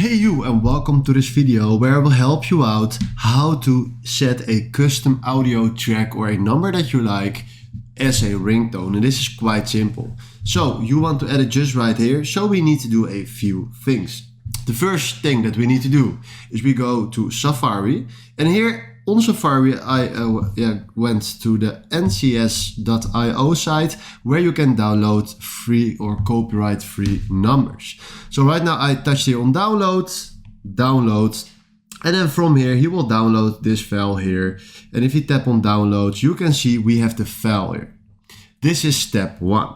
Hey you, and welcome to this video where I will help you out how to set a custom audio track or a number that you like as a ringtone, and this is quite simple. So you want to add it just right here, so we need to do a few things. The first thing that we need to do is we go to Safari, and here on Safari I went to the ncs.io site where you can download free or copyright free numbers. So right now I touched here on download, and then from here he will download this file here, and if you tap on download you can see we have the file here. This is step 1.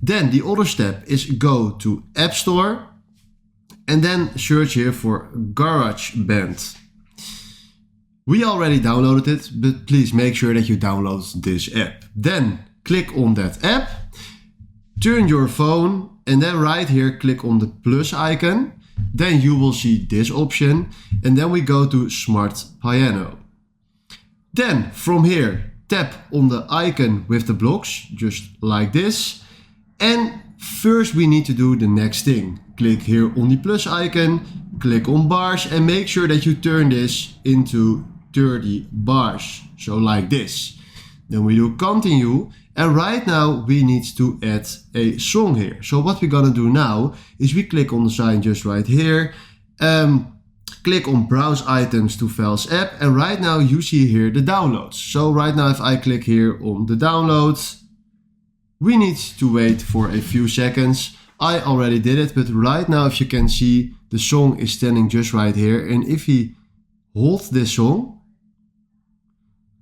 Then the other step is go to App Store and then search here for GarageBand. We already downloaded it, but please make sure that you download this app. Then click on that app, turn your phone, and then right here click on the plus icon. Then you will see this option, and then we go to Smart Piano. Then from here tap on the icon with the blocks, just like this. And first we need to do the next thing. Click here on the plus icon, click on bars, and make sure that you turn this into 30 bars, so like this. Then we do continue, and right now we need to add a song here. So what we're gonna do now is we click on the sign just right here, click on browse items to files app, and right now you see here the downloads. So right now if I click here on the downloads, we need to wait for a few seconds. I already did it, but right now if you can see the song is standing just right here, and if we hold this song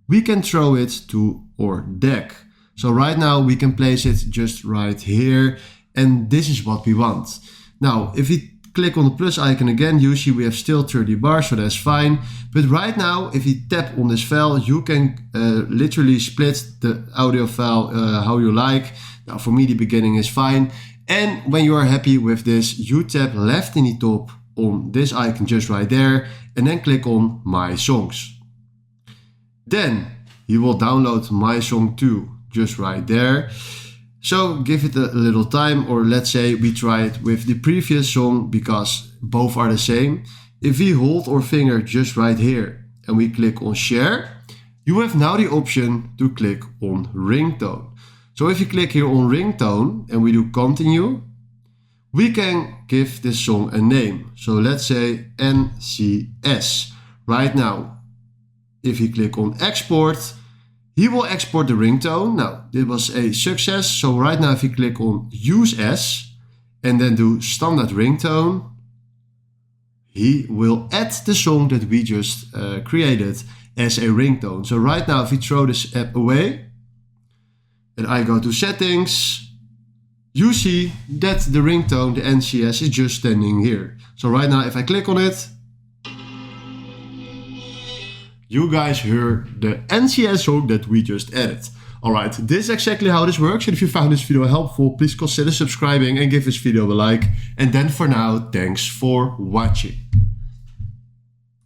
we can throw it to our deck. So right now we can place it just right here, and this is what we want. Now if we click on the plus icon again, you see we have still 30 bars, so that's fine. But right now if you tap on this file you can literally split the audio file how you like. Now for me the beginning is fine, and when you are happy with this you tap left in the top on this icon just right there, and then click on My Songs. Then you will download My Song 2 just right there. So give it a little time, or let's say we try it with the previous song because both are the same. If we hold our finger just right here and we click on share, you have now the option to click on ringtone. So if you click here on ringtone and we do continue, we can give this song a name. So let's say NCS. Right now if you click on export, he will export the ringtone. Now, this was a success. So right now, if you click on use as and then do standard ringtone, he will add the song that we just created as a ringtone. So right now, if we throw this app away and I go to settings, you see that the ringtone, the NCS, is just standing here. So right now, if I click on it, you guys heard the NCS song that we just added. Alright, this is exactly how this works. And if you found this video helpful, please consider subscribing and give this video a like. And then for now, thanks for watching.